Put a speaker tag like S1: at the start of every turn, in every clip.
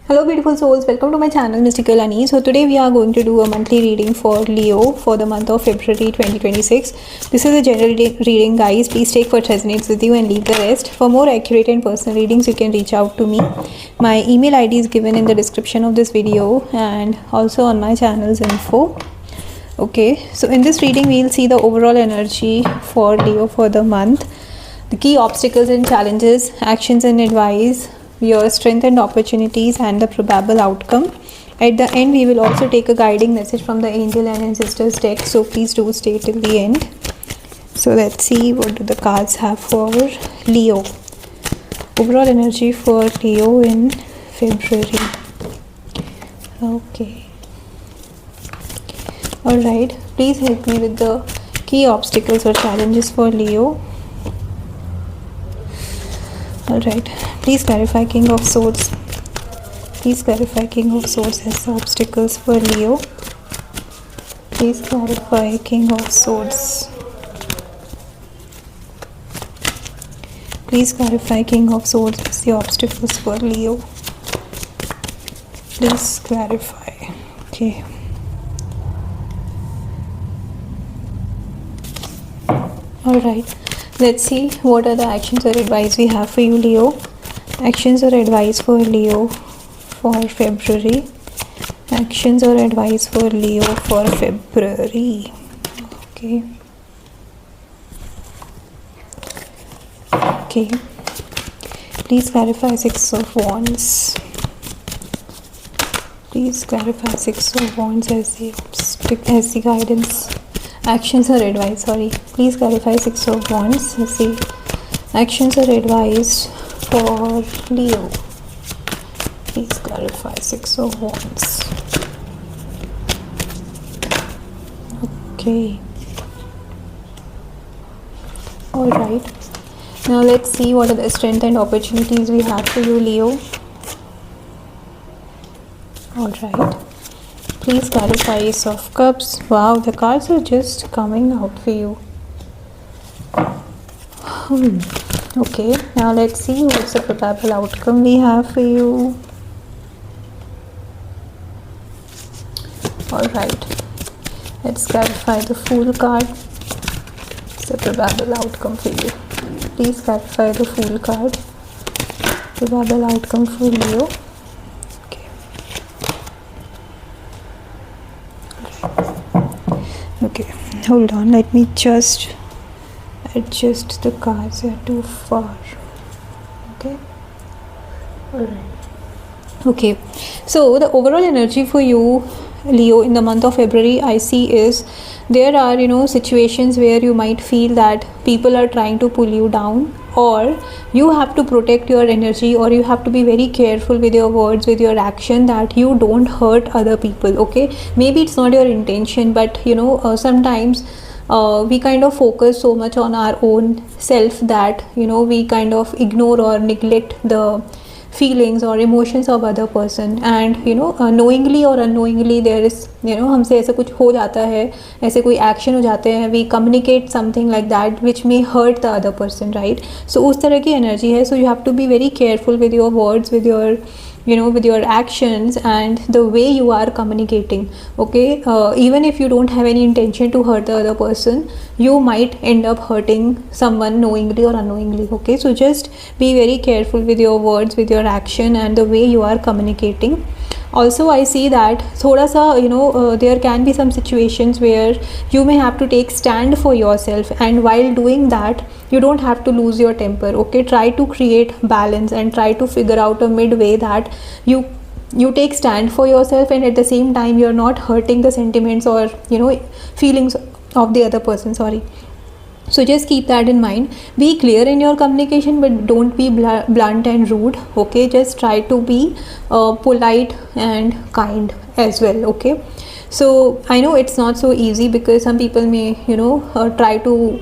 S1: Hello beautiful souls, welcome to my channel Mystical Ani. So today we are going to do a monthly reading for Leo for the month of February 2026. This is a general reading guys. Please take what resonates with you and leave the rest. For more accurate and personal readings you can reach out to me. My email ID is given in the description of this video and also on my channel's info. Okay, so in this reading we will see the overall energy for Leo for the month, the key obstacles and challenges, actions and advice, your strength and opportunities, and the probable outcome. At the end we will also take a guiding message from the angel and ancestors deck, so please do stay till the end. So let's see what do the cards have for Leo. Overall energy for Leo in February. Okay, alright, please help me with the key obstacles or challenges for Leo. Alright, please clarify King of Swords. Please clarify King of Swords as the obstacles for Leo. Please clarify King of Swords. Please clarify King of Swords as the obstacles for Leo. Please clarify. Okay. Alright, let's see what are the actions or advice we have for you, Leo. Actions or advice for Leo for February. Actions or advice for Leo for February. Okay. Okay. Please clarify Six of Wands. Please clarify Six of Wands as the guidance. Actions or advice, sorry. Please clarify Six of Wands. Let's see. Actions or advice for Leo. Please clarify Six of Wands. Okay. Alright. Now let's see what are the strength and opportunities we have for you, Leo. Alright. Please clarify Ace of Cups. Wow, the cards are just coming out for you. Okay, now let's see what's the probable outcome we have for you. Alright, let's clarify the Fool card. What's the probable outcome for you? Please clarify the Fool card. Probable outcome for Leo. Okay, hold on, let me just adjust the cards, they are too far. Okay, alright. Okay, so the overall energy for you, Leo, in the month of February I see is there are situations where you might feel that people are trying to pull you down, or you have to protect your energy, or you have to be very careful with your words, with your action, that you don't hurt other people. Okay, maybe it's not your intention, but sometimes we kind of focus so much on our own self that we kind of ignore or neglect the feelings or emotions of other person, and knowingly or unknowingly there is हमसे ऐसा कुछ हो जाता है, ऐसे कोई action हो जाते हैं, we communicate something like that which may hurt the other person, right? So उस तरह की energy है, so you have to be very careful with your words, with your with your actions and the way you are communicating. Okay, even if you don't have any intention to hurt the other person, you might end up hurting someone knowingly or unknowingly. Okay, so just be very careful with your words, with your action and the way you are communicating. Also I see that thoda sa there can be some situations where you may have to take stand for yourself, and while doing that you don't have to lose your temper. Okay, try to create balance and try to figure out a midway that you take stand for yourself, and at the same time you're not hurting the sentiments or feelings of the other person. Sorry. So just keep that in mind. Be clear in your communication, but don't be blunt and rude. Okay, just try to be polite and kind as well. Okay, So I know it's not so easy, because some people may try to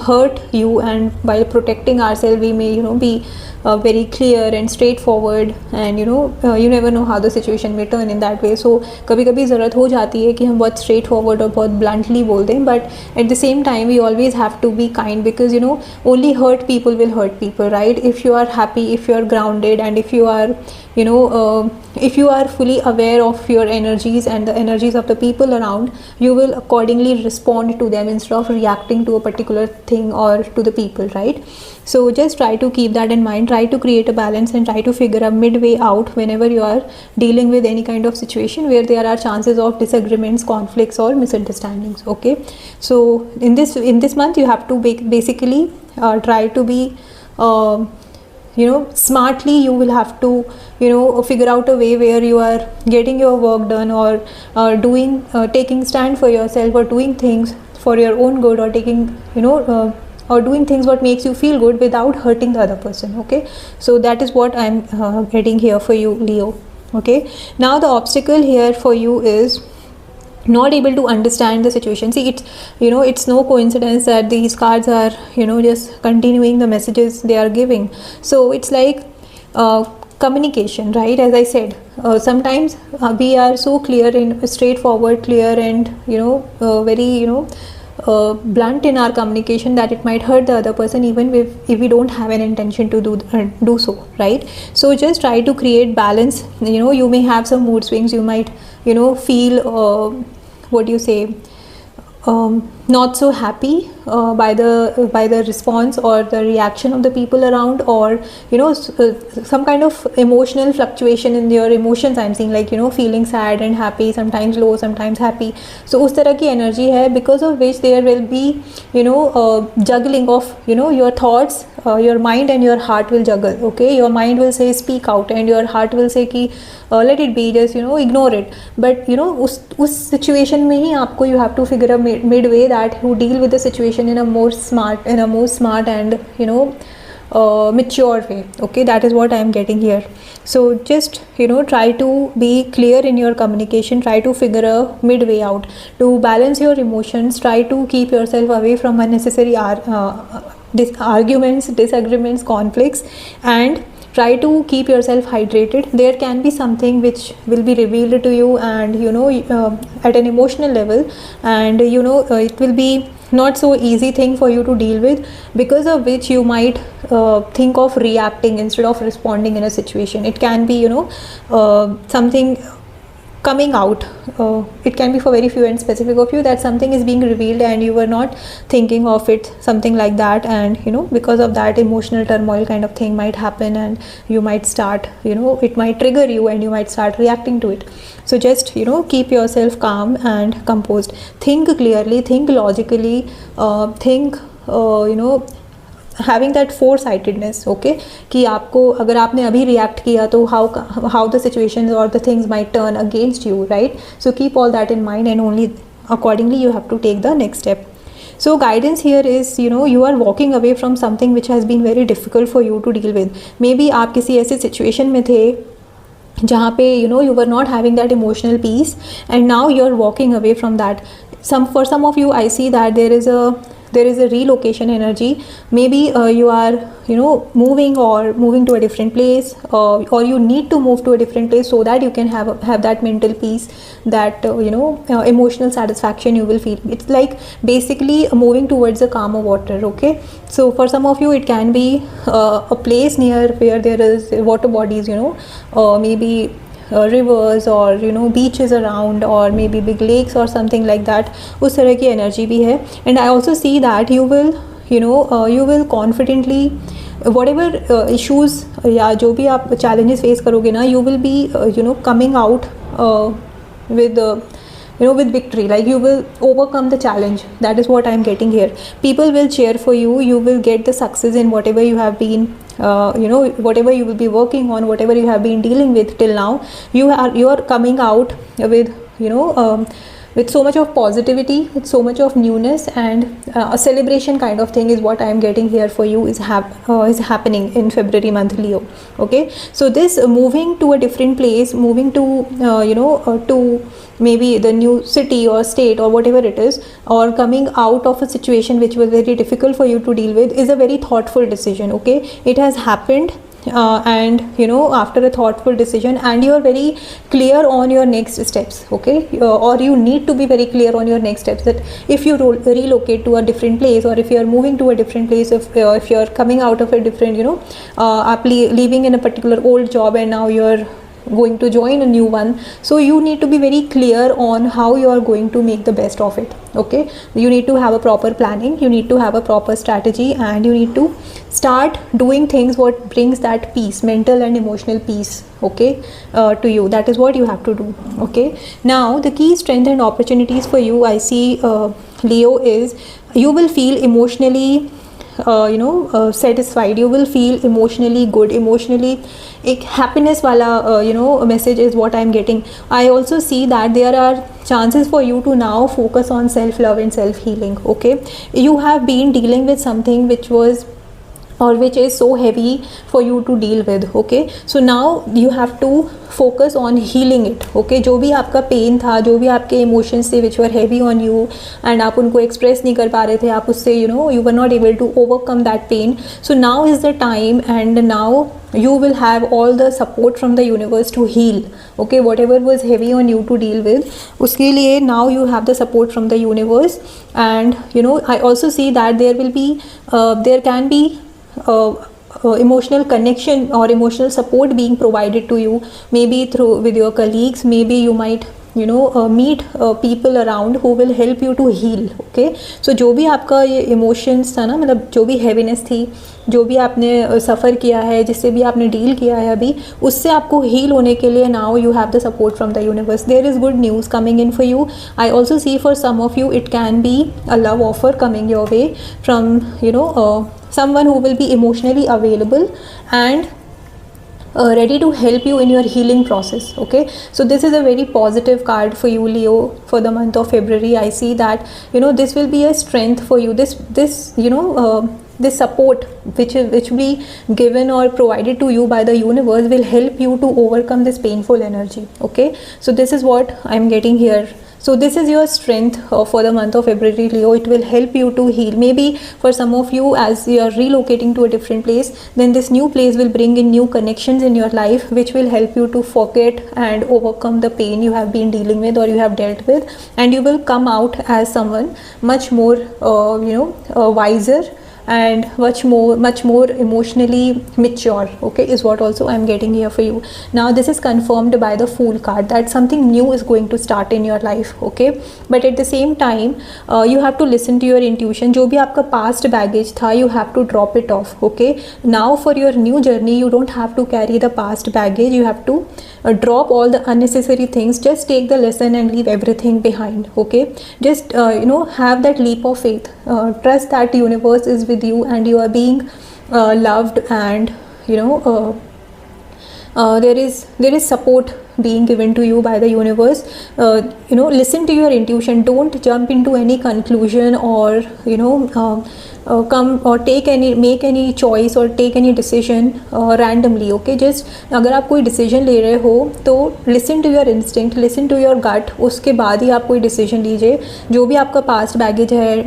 S1: hurt you, and while protecting ourselves we may be very clear and straightforward, and you never know how the situation may turn in that way. So कभी कभी ज़रूरत हो जाती है कि हम बहुत straightforward और बहुत bluntly बोल दें, but at the same time we always have to be kind, because only hurt people will hurt people, right? If you are happy, if you are grounded, and if you are if you are fully aware of your energies and the energies of the people around, you will accordingly respond to them instead of reacting to a particular thing or to the people, right? So just try to keep that in mind, try to create a balance, and try to figure a midway out whenever you are dealing with any kind of situation where there are chances of disagreements, conflicts, or misunderstandings. Okay, so in this month you have to basically try to be smartly. You will have to figure out a way where you are getting your work done, or doing taking stand for yourself, or doing things for your own good, or taking or doing things what makes you feel good without hurting the other person. Okay, so that is what I'm getting here for you, Leo. Okay, now the obstacle here for you is not able to understand the situation. See, it's no coincidence that these cards are just continuing the messages they are giving. So it's like communication, right? As I said, sometimes we are so clear and straightforward, clear, and very blunt in our communication that it might hurt the other person, even if we don't have an intention to do so, right? So just try to create balance. You may have some mood swings, you might feel what do you say, not so happy by the response or the reaction of the people around, or some kind of emotional fluctuation in your emotions. I'm seeing like feeling sad and happy, sometimes low, sometimes happy. So उस तरह की energy है, because of which there will be juggling of your thoughts. Your mind and your heart will juggle. Okay, your mind will say speak out, and your heart will say कि let it be, just ignore it. But उस situation में ही आपको you have to figure a midway that you deal with the situation in a more smart and mature way. Okay, that is what I am getting here. So just try to be clear in your communication, try to figure a midway out to balance your emotions, try to keep yourself away from unnecessary arguments, disagreements, conflicts, and try to keep yourself hydrated. There can be something which will be revealed to you, and at an emotional level, and it will be not so easy thing for you to deal with, because of which you might think of reacting instead of responding in a situation. It can be something coming out. It can be for very few and specific of you that something is being revealed and you were not thinking of it, something like that, and because of that emotional turmoil kind of thing might happen, and you might start it might trigger you and you might start reacting to it. So just keep yourself calm and composed, think clearly, think logically, think having that foresightedness. Okay, कि आपको अगर आपने अभी react किया तो how the situations or the things might turn against you, right? So keep all that in mind, and only accordingly you have to take the next step. So guidance here is you are walking away from something which has been very difficult for you to deal with. Maybe आप किसी ऐसे situation में थे जहाँ पे you were not having that emotional peace, and now you are walking away from that. For some of you, I see that there is a relocation energy. Maybe you are moving to a different place, or you need to move to a different place so that you can have that mental peace, that emotional satisfaction you will feel. It's like basically moving towards a calmer water. Okay, so for some of you it can be a place near where there is water bodies, maybe rivers or beaches around, or maybe big lakes or something like that. उस तरह की energy भी है. And I also see that you will you will confidently whatever issues या जो भी आप challenges face करोगे ना, you will be coming out with with victory. Like you will overcome the challenge. That is what I am getting here. People will cheer for you. You will get the success in whatever you have been whatever you will be working on, whatever you have been dealing with till now. You are coming out with with so much of positivity, with so much of newness, and a celebration kind of thing is what I am getting here for you is happening in February month, Leo. Okay, so this moving to a different place, moving to to maybe the new city or state or whatever it is, or coming out of a situation which was very difficult for you to deal with, is a very thoughtful decision. Okay, it has happened, and after a thoughtful decision, and you are very clear on your next steps. Okay, or you need to be very clear on your next steps, that if you relocate to a different place, or if you are moving to a different place, if you are coming out of a different leaving in a particular old job and now you are going to join a new one, so you need to be very clear on how you are going to make the best of it. Okay, you need to have a proper planning, you need to have a proper strategy, and you need to start doing things what brings that peace, mental and emotional peace, okay, to you. That is what you have to do. Okay, now the key strength and opportunities for you, I see, Leo, is you will feel emotionally satisfied, you will feel emotionally good, emotionally एक happiness वाला message is what I am getting. I also see that there are chances for you to now focus on self love and self healing. Okay, you have been dealing with something which was or which is so heavy for you to deal with. Okay, so now you have to focus on healing it. Okay, जो भी आपका pen था, जो भी आपके emotions थे which were heavy on you and आप उनको एक्सप्रेस नहीं कर पा रहे थे, आप उससे you were not able to overcome that pain. So now is the time, and now you will have all the support from the universe to heal. Okay, whatever was heavy on you to deal with, उसके लिए now you have the support from the universe. And I also see that there can be emotional connection or emotional support being provided to you, maybe through with your colleagues, maybe you might meet people around who will help you to heal. Okay, so जो भी आपका ये emotions था ना, मतलब जो भी heaviness थी, जो भी आपने सफ़र किया है, जिससे भी आपने डील किया है अभी, उससे आपको हील होने के लिए now you have the support from the universe. There is good news coming in for you. I also see for some of you it can be a love offer coming your way from someone who will be emotionally available and ready to help you in your healing process. Okay, so this is a very positive card for you, Leo, for the month of February. I see that this will be a strength for you. This support which will be given or provided to you by the universe will help you to overcome this painful energy. Okay, so this is what I'm getting here. So this is your strength for the month of February, Leo. It will help you to heal. Maybe for some of you, as you are relocating to a different place, then this new place will bring in new connections in your life, which will help you to forget and overcome the pain you have been dealing with or you have dealt with, and you will come out as someone much more wiser and much more emotionally mature. Okay, is what also I'm getting here for you. Now this is confirmed by the Fool card, that something new is going to start in your life. Okay, but at the same time you have to listen to your intuition. जो भी आपका past baggage था, you have to drop it off. Okay, now for your new journey you don't have to carry the past baggage. You have to drop all the unnecessary things. Just take the lesson and leave everything behind. Okay, just have that leap of faith. Trust that universe is with you and you are being loved, and there is support being given to you by the universe. Listen to your intuition. Don't jump into any conclusion or come or make any choice or take any decision randomly. Okay, just अगर आप कोई decision ले रहे हो तो listen to your instinct, listen to your gut. उसके बाद ही आप कोई decision लीजिए. जो भी आपका past baggage है,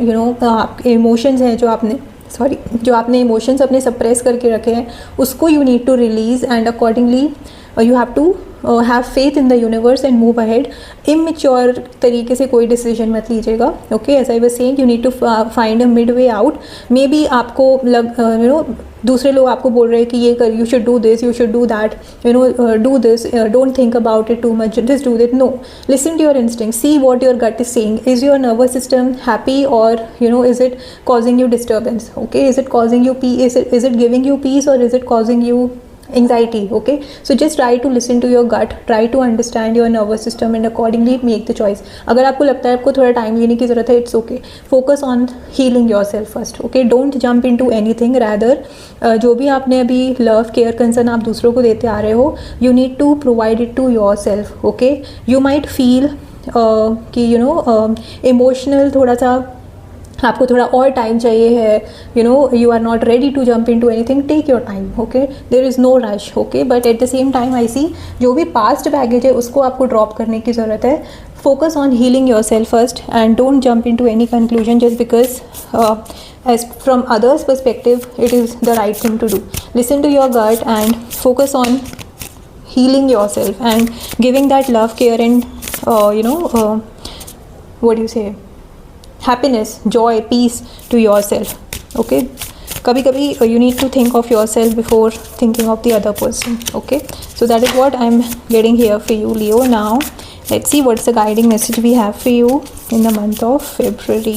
S1: आपके emotions हैं जो आपने इमोशंस अपने सप्रेस करके रखे हैं, उसको you need to release, and accordingly you have to have faith in the universe and move ahead. Immature तरीके से कोई डिसीजन मत लीजिएगा. Okay, as I was saying, you need to find a midway out. Maybe आपको दूसरे लोग आपको बोल रहे हैं कि ये कर, you should do this, you should do that, do this, don't think about it too much, just do it. No, listen to your instinct, see what your gut is saying. Is your nervous system happy और is it causing you disturbance? Okay, is it causing you peace? Is it giving you peace, or is it causing you anxiety? Okay, so just try to listen to your gut, try to understand your nervous system and accordingly make the choice. अगर आपको लगता है आपको थोड़ा time लेने की ज़रूरत है, it's okay. Focus on healing yourself first. Okay, don't jump into anything. Rather, जो भी आपने अभी love, care, concern आप दूसरों को देते आ रहे हो, you need to provide it to yourself. Okay, you might feel कि यू नो इमोशनल थोड़ा सा आपको थोड़ा और टाइम चाहिए है, you know you are not ready to jump into anything, take your time, okay, there is no rush, okay, but at the same time I see जो भी past baggage है उसको आपको ड्रॉप करने की ज़रूरत है. Focus on healing yourself first and don't jump into any conclusion just because as from others perspective it is the right thing to do. Listen to your gut and focus on healing yourself and giving that love, care and what do you say, happiness, joy, peace to yourself, okay. कभी कभी you need to think of yourself before thinking of the other person, okay. So that is what I'm getting here for you, Leo. Now let's see what's the guiding message we have for you in the month of February.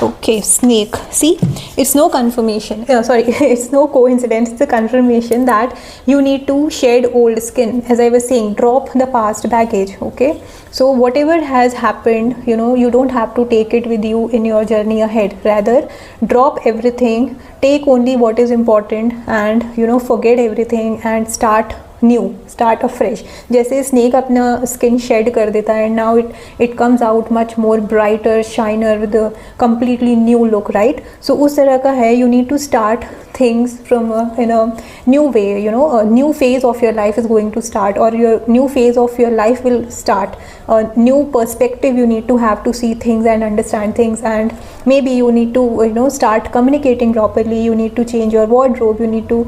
S1: Okay, snake. See, it's no confirmation. It's no coincidence. It's a confirmation that you need to shed old skin. As I was saying, drop the past baggage. Okay, so whatever has happened, you know, you don't have to take it with you in your journey ahead. Rather, drop everything. Take only what is important, and you know, forget everything and start new, start afresh. जैसे snake अपना skin shed कर देता है, now it comes out much more brighter, shiner with completely new look, right. So उस तरह का है. You need to start things from in a new way, you know, a new phase of your life is going to start, or your new phase of your life will start. A new perspective you need to have to see things and understand things, and maybe you need to start communicating properly. You need to change your wardrobe. You need to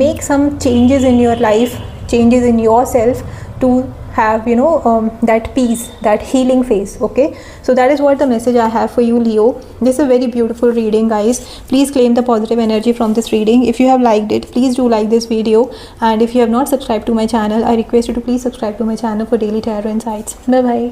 S1: make some changes in your life, changes in yourself to have that peace, that healing phase, okay. So that is what the message I have for you, Leo. This is a very beautiful reading, guys. Please claim the positive energy from this reading. If you have liked it, please do like this video, and if you have not subscribed to my channel, I request you to please subscribe to my channel for daily tarot insights. Bye bye.